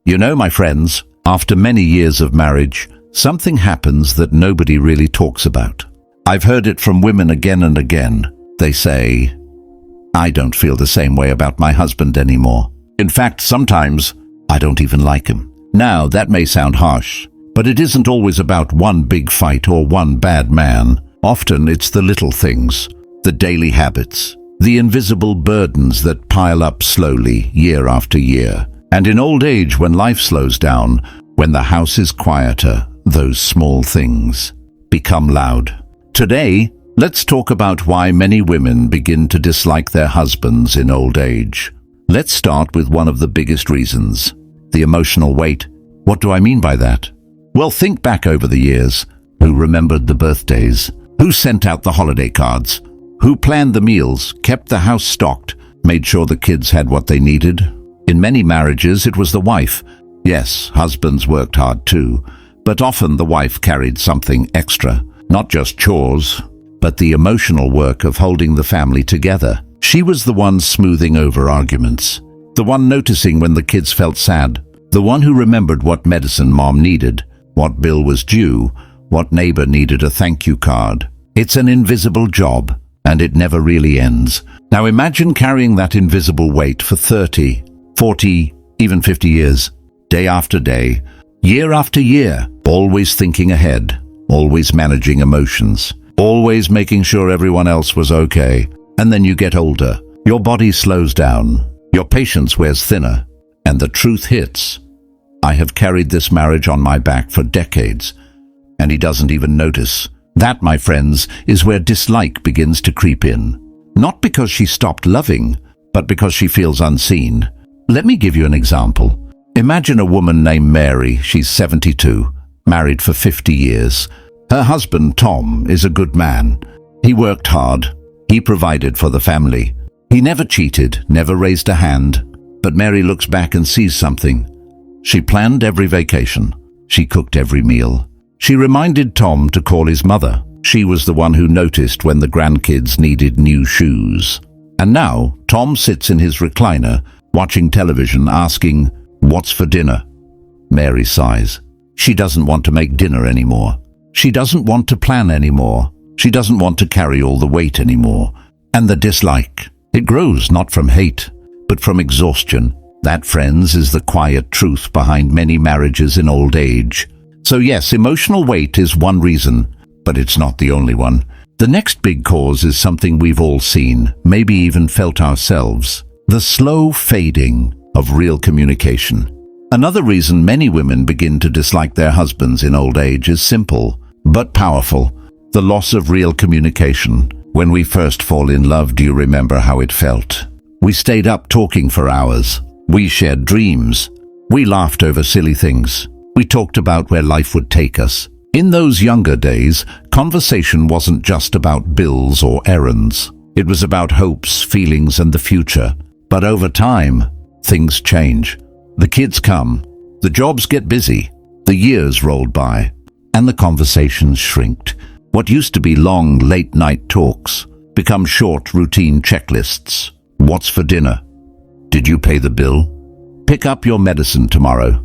You know, my friends, after many years of marriage, something happens that nobody really talks about. I've heard it from women again and again. They say, "I don't feel the same way about my husband anymore. In fact, sometimes I don't even like him." Now, that may sound harsh, but it isn't always about one big fight or one bad man. Often it's the little things, the daily habits, the invisible burdens that pile up slowly year after year. And in old age, when life slows down, when the house is quieter, those small things become loud. Today, let's talk about why many women begin to dislike their husbands in old age. Let's start with one of the biggest reasons: the emotional weight. What do I mean by that? Well, think back over the years. Who remembered the birthdays? Who sent out the holiday cards? Who planned the meals, kept the house stocked, made sure the kids had what they needed? In many marriages, it was the wife. Yes, husbands worked hard too, but often the wife carried something extra. Not just chores, but the emotional work of holding the family together. She was the one smoothing over arguments, the one noticing when the kids felt sad, the one who remembered what medicine mom needed, what bill was due, what neighbor needed a thank you card. It's an invisible job, and it never really ends. Now imagine carrying that invisible weight for 30, 40, even 50 years, day after day, year after year, always thinking ahead, always managing emotions, always making sure everyone else was okay. And then you get older, your body slows down, your patience wears thinner, and the truth hits. I have carried this marriage on my back for decades, and he doesn't even notice. That, my friends, is where dislike begins to creep in. Not because she stopped loving, but because she feels unseen. Let me give you an example. Imagine a woman named Mary. She's 72, married for 50 years. Her husband, Tom, is a good man. He worked hard. He provided for the family. He never cheated, never raised a hand. But Mary looks back and sees something. She planned every vacation. She cooked every meal. She reminded Tom to call his mother. She was the one who noticed when the grandkids needed new shoes. And now, Tom sits in his recliner, watching television, asking, "What's for dinner?" Mary sighs. She doesn't want to make dinner anymore. She doesn't want to plan anymore. She doesn't want to carry all the weight anymore. And the dislike, it grows not from hate, but from exhaustion. That, friends, is the quiet truth behind many marriages in old age. So yes, emotional weight is one reason, but it's not the only one. The next big cause is something we've all seen, maybe even felt ourselves: the slow fading of real communication. Another reason many women begin to dislike their husbands in old age is simple, but powerful: the loss of real communication. When we first fall in love, do you remember how it felt? We stayed up talking for hours. We shared dreams. We laughed over silly things. We talked about where life would take us. In those younger days, conversation wasn't just about bills or errands. It was about hopes, feelings, and the future. But over time, things change. The kids come, the jobs get busy, the years rolled by, and the conversations shrinked. What used to be long, late-night talks become short, routine checklists. What's for dinner? Did you pay the bill? Pick up your medicine tomorrow.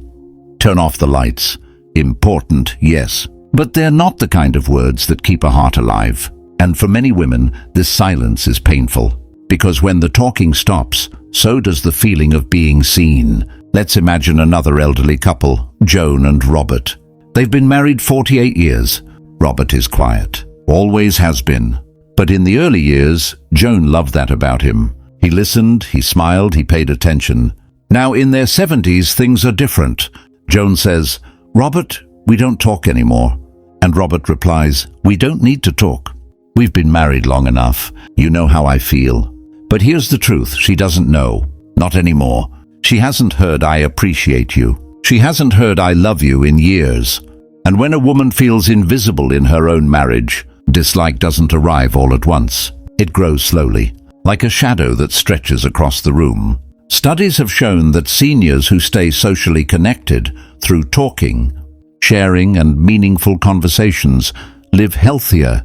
Turn off the lights. Important, yes, but they're not the kind of words that keep a heart alive. And for many women, this silence is painful, because when the talking stops, so does the feeling of being seen. Let's imagine another elderly couple, Joan and Robert. They've been married 48 years. Robert is quiet, always has been. But in the early years, Joan loved that about him. He listened, he smiled, he paid attention. Now in their 70s, things are different. Joan says, "Robert, we don't talk anymore." And Robert replies, "We don't need to talk. We've been married long enough. You know how I feel." But here's the truth: she doesn't know. Not anymore. She hasn't heard "I appreciate you." She hasn't heard "I love you" in years. And when a woman feels invisible in her own marriage, dislike doesn't arrive all at once. It grows slowly, like a shadow that stretches across the room. Studies have shown that seniors who stay socially connected through talking, sharing, and meaningful conversations live healthier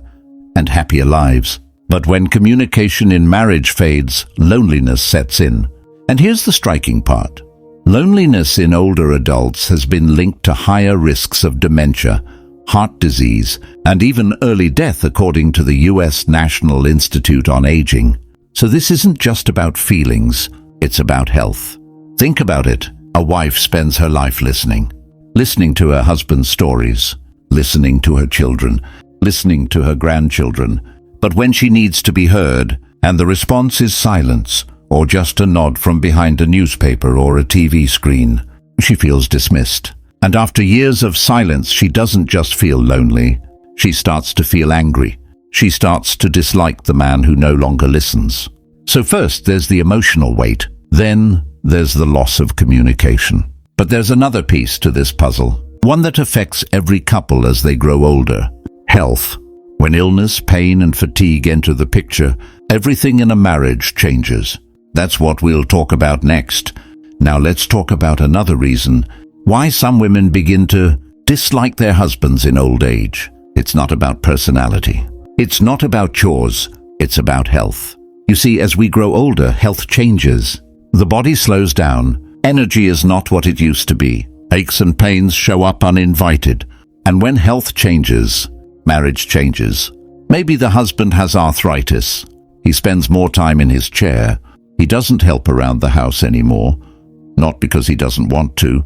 and happier lives. But when communication in marriage fades, loneliness sets in. And here's the striking part: Loneliness in older adults has been linked to higher risks of dementia, heart disease, and even early death according to the US National Institute on Aging. So this isn't just about feelings, it's about health. Think about it. A wife spends her life listening to her husband's stories, listening to her children, listening to her grandchildren. But when she needs to be heard, and the response is silence, or just a nod from behind a newspaper or a TV screen, she feels dismissed. And after years of silence, she doesn't just feel lonely. She starts to feel angry. She starts to dislike the man who no longer listens. So first, there's the emotional weight. Then, there's the loss of communication. But there's another piece to this puzzle, one that affects every couple as they grow older. Health. When illness, pain, and fatigue enter the picture, everything in a marriage changes. That's what we'll talk about next. Now let's talk about another reason why some women begin to dislike their husbands in old age. It's not about personality. It's not about chores. It's about health. You see, as we grow older, health changes. The body slows down. Energy is not what it used to be. Aches and pains show up uninvited. And when health changes, marriage changes. Maybe the husband has arthritis. He spends more time in his chair. He doesn't help around the house anymore, not because he doesn't want to,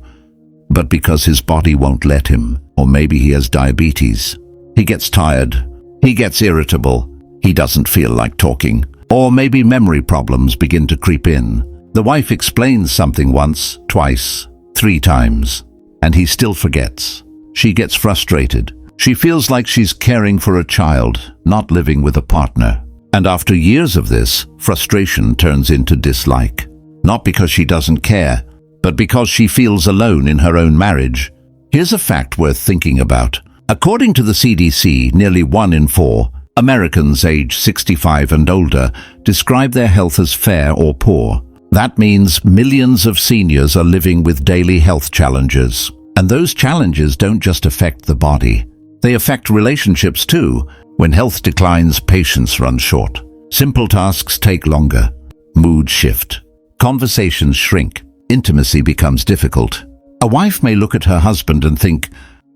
but because his body won't let him. Or maybe he has diabetes. He gets tired. He gets irritable. He doesn't feel like talking. Or maybe memory problems begin to creep in. The wife explains something once, twice, 3 times, and he still forgets. She gets frustrated. She feels like she's caring for a child, not living with a partner. And after years of this, frustration turns into dislike. Not because she doesn't care, but because she feels alone in her own marriage. Here's a fact worth thinking about. According to the CDC, nearly 1 in 4 Americans aged 65 and older describe their health as fair or poor. That means millions of seniors are living with daily health challenges. And those challenges don't just affect the body. They affect relationships too. When health declines, patience runs short. Simple tasks take longer. Moods shift. Conversations shrink. Intimacy becomes difficult. A wife may look at her husband and think,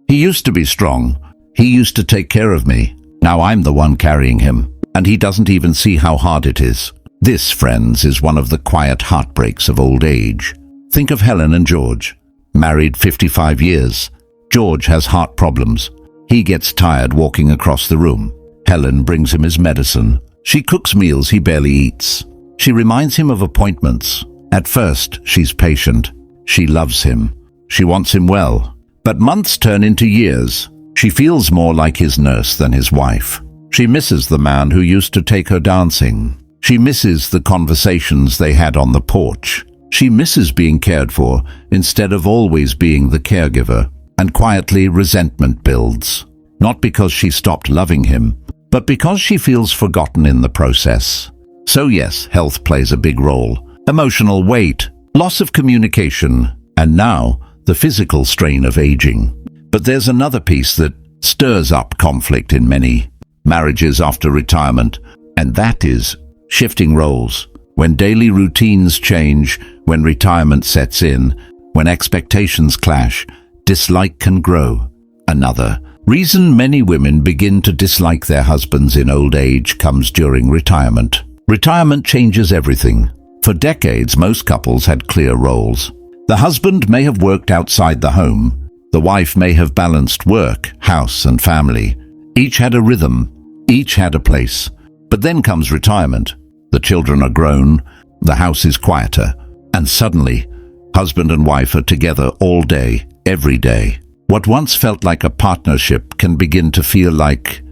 "He used to be strong. He used to take care of me. Now I'm the one carrying him. And he doesn't even see how hard it is." This, friends, is one of the quiet heartbreaks of old age. Think of Helen and George. Married 55 years. George has heart problems. He gets tired walking across the room. Helen brings him his medicine. She cooks meals he barely eats. She reminds him of appointments. At first, she's patient. She loves him. She wants him well. But months turn into years. She feels more like his nurse than his wife. She misses the man who used to take her dancing. She misses the conversations they had on the porch. She misses being cared for instead of always being the caregiver. And quietly, resentment builds. Not because she stopped loving him, but because she feels forgotten in the process. So yes, health plays a big role. Emotional weight, loss of communication, and now the physical strain of aging. But there's another piece that stirs up conflict in many marriages after retirement, and that is shifting roles. When daily routines change, when retirement sets in, when expectations clash, dislike can grow. Another reason many women begin to dislike their husbands in old age comes during retirement. Retirement changes everything. For decades, most couples had clear roles. The husband may have worked outside the home. The wife may have balanced work, house, and family. Each had a rhythm. Each had a place. But then comes retirement. The children are grown. The house is quieter. And suddenly, husband and wife are together all day, every day. What once felt like a partnership can begin to feel like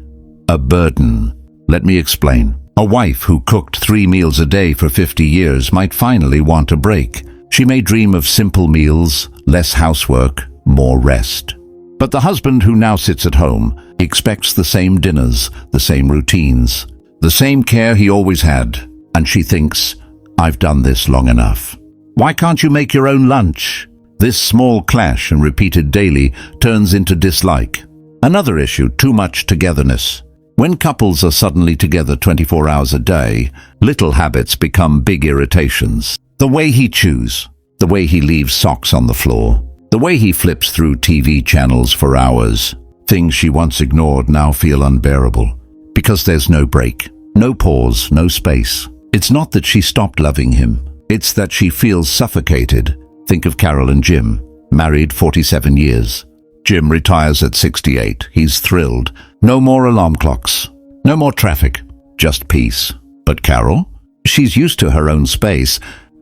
a burden. Let me explain. A wife who cooked 3 meals a day for 50 years might finally want a break. She may dream of simple meals, less housework, more rest. But the husband who now sits at home expects the same dinners, the same routines, the same care he always had. And she thinks, "I've done this long enough. Why can't you make your own lunch?" This small clash and repeated daily turns into dislike. Another issue, too much togetherness. When couples are suddenly together 24 hours a day, little habits become big irritations. The way he chews, The way he leaves socks on the floor. The way he flips through TV channels for hours. Things she once ignored now feel unbearable. Because there's no break, no pause, no space. It's not that she stopped loving him. It's that she feels suffocated. Think of Carol and Jim, married 47 years. Jim retires at 68. He's thrilled. No more alarm clocks. No more traffic. Just peace. But Carol? She's used to her own space.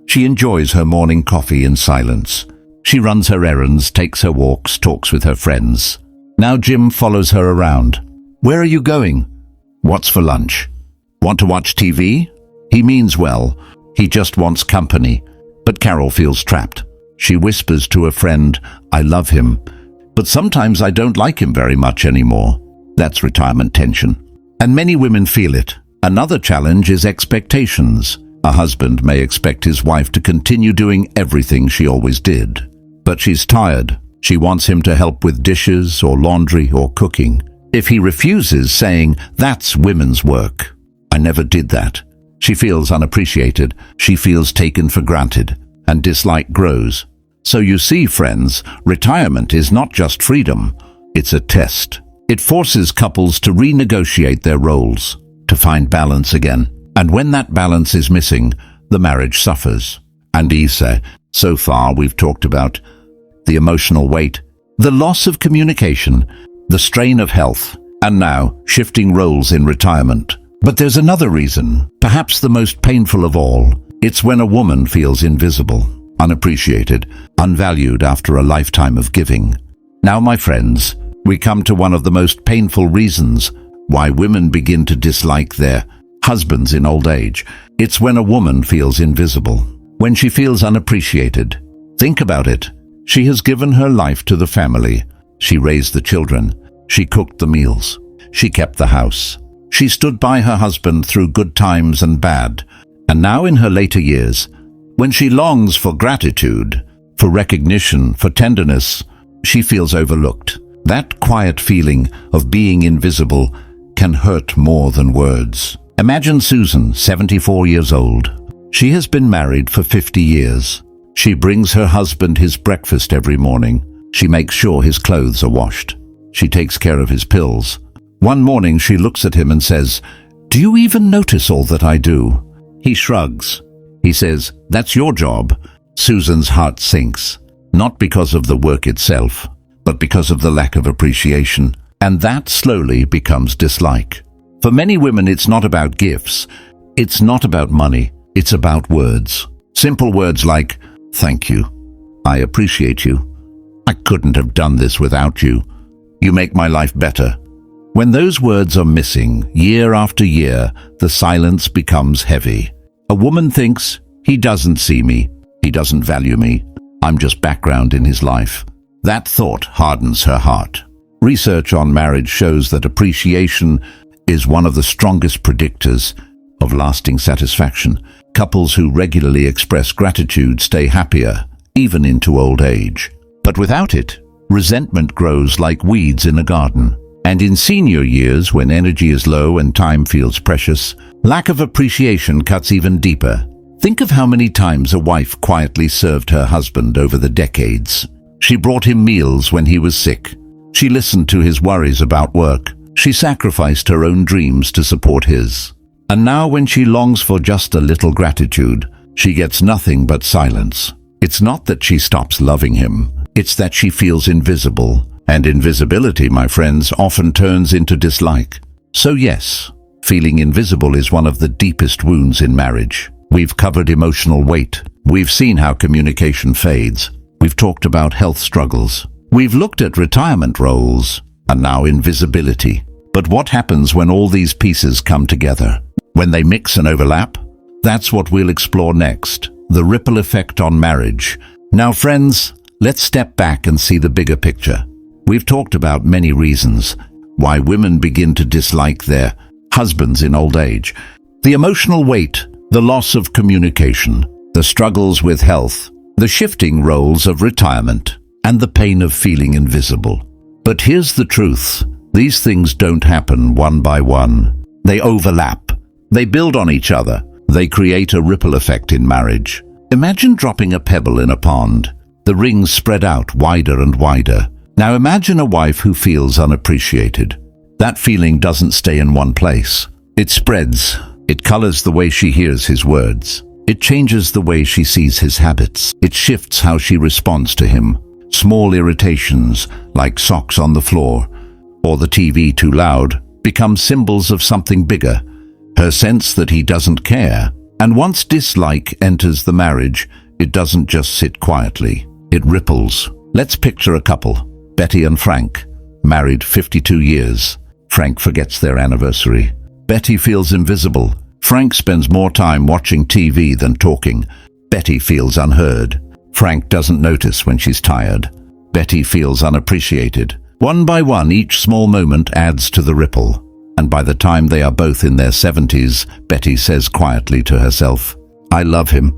She enjoys her morning coffee in silence. She runs her errands, takes her walks, talks with her friends. Now Jim follows her around. Where are you going? What's for lunch? Want to watch TV? He means well. He just wants company. But Carol feels trapped. She whispers to a friend, I love him, but sometimes I don't like him very much anymore. That's retirement tension. And many women feel it. Another challenge is expectations. A husband may expect his wife to continue doing everything she always did. But she's tired. She wants him to help with dishes or laundry or cooking. If he refuses, saying, that's women's work. I never did that. She feels unappreciated. She feels taken for granted. And dislike grows. So you see, friends, retirement is not just freedom. It's a test. It forces couples to renegotiate their roles, to find balance again. And when that balance is missing, the marriage suffers. And Isa, so far we've talked about the emotional weight, the loss of communication, the strain of health, and now shifting roles in retirement. But there's another reason, perhaps the most painful of all. It's when a woman feels invisible, unappreciated, unvalued after a lifetime of giving. Now, my friends, we come to one of the most painful reasons why women begin to dislike their husbands in old age. It's when a woman feels invisible, when she feels unappreciated. Think about it. She has given her life to the family. She raised the children. She cooked the meals. She kept the house. She stood by her husband through good times and bad. And now in her later years, when she longs for gratitude, for recognition, for tenderness, she feels overlooked. That quiet feeling of being invisible can hurt more than words. Imagine Susan, 74 years old. She has been married for 50 years. She brings her husband his breakfast every morning. She makes sure his clothes are washed. She takes care of his pills. One morning she looks at him and says, "Do you even notice all that I do?" He shrugs. He says, "That's your job." Susan's heart sinks, not because of the work itself, but because of the lack of appreciation. And that slowly becomes dislike. For many women, it's not about gifts. It's not about money. It's about words. Simple words like, "Thank you. I appreciate you. I couldn't have done this without you. You make my life better." When those words are missing, year after year, the silence becomes heavy. A woman thinks, he doesn't see me. He doesn't value me. I'm just background in his life. That thought hardens her heart. Research on marriage shows that appreciation is one of the strongest predictors of lasting satisfaction. Couples who regularly express gratitude stay happier, even into old age. But without it, resentment grows like weeds in a garden. And in senior years, when energy is low and time feels precious, lack of appreciation cuts even deeper. Think of how many times a wife quietly served her husband over the decades. She brought him meals when he was sick. She listened to his worries about work. She sacrificed her own dreams to support his. And now when she longs for just a little gratitude, she gets nothing but silence. It's not that she stops loving him. It's that she feels invisible. And invisibility, my friends, often turns into dislike. So yes, feeling invisible is one of the deepest wounds in marriage. We've covered emotional weight. We've seen how communication fades. We've talked about health struggles. We've looked at retirement roles, and now invisibility. But what happens when all these pieces come together? When they mix and overlap? That's what we'll explore next, the ripple effect on marriage. Now, friends, let's step back and see the bigger picture. We've talked about many reasons why women begin to dislike their husbands in old age. The emotional weight, the loss of communication, the struggles with health, the shifting roles of retirement, and the pain of feeling invisible. But here's the truth. These things don't happen one by one. They overlap. They build on each other. They create a ripple effect in marriage. Imagine dropping a pebble in a pond. The rings spread out wider and wider. Now imagine a wife who feels unappreciated. That feeling doesn't stay in one place. It spreads. It colors the way she hears his words. It changes the way she sees his habits. It shifts how she responds to him. Small irritations, like socks on the floor or the TV too loud, become symbols of something bigger. Her sense that he doesn't care. And once dislike enters the marriage, it doesn't just sit quietly. It ripples. Let's picture a couple, Betty and Frank, married 52 years. Frank forgets their anniversary. Betty feels invisible. Frank spends more time watching TV than talking. Betty feels unheard. Frank doesn't notice when she's tired. Betty feels unappreciated. One by one, each small moment adds to the ripple. And by the time they are both in their 70s, Betty says quietly to herself, "I love him,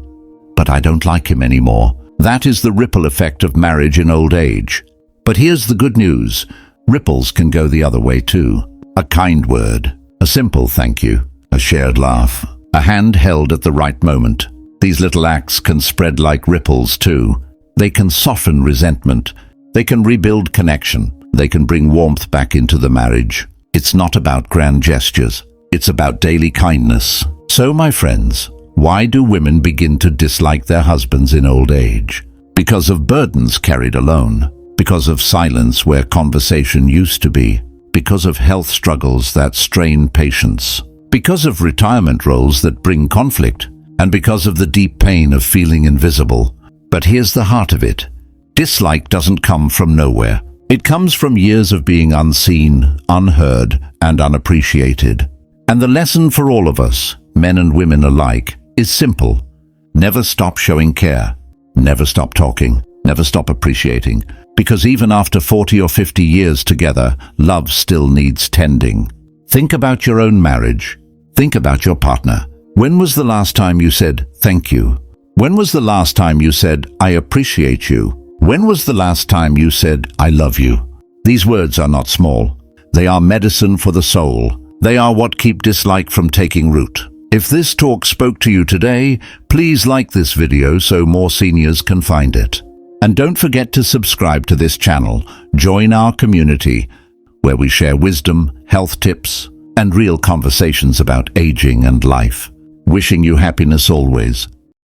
but I don't like him anymore." That is the ripple effect of marriage in old age. But here's the good news. Ripples can go the other way too. A kind word, a simple thank you, a shared laugh, a hand held at the right moment. These little acts can spread like ripples too. They can soften resentment. They can rebuild connection. They can bring warmth back into the marriage. It's not about grand gestures. It's about daily kindness. So, my friends, why do women begin to dislike their husbands in old age? Because of burdens carried alone. Because of silence where conversation used to be. Because of health struggles that strain patience. Because of retirement roles that bring conflict. And because of the deep pain of feeling invisible. But here's the heart of it. Dislike doesn't come from nowhere. It comes from years of being unseen, unheard, and unappreciated. And the lesson for all of us, men and women alike, is simple. Never stop showing care. Never stop talking. Never stop appreciating. Because even after 40 or 50 years together, love still needs tending. Think about your own marriage. Think about your partner. When was the last time you said, "Thank you"? When was the last time you said, "I appreciate you"? When was the last time you said, "I love you"? These words are not small. They are medicine for the soul. They are what keep dislike from taking root. If this talk spoke to you today, please like this video so more seniors can find it. And don't forget to subscribe to this channel. Join our community, where we share wisdom, health tips, and real conversations about aging and life. Wishing you happiness always.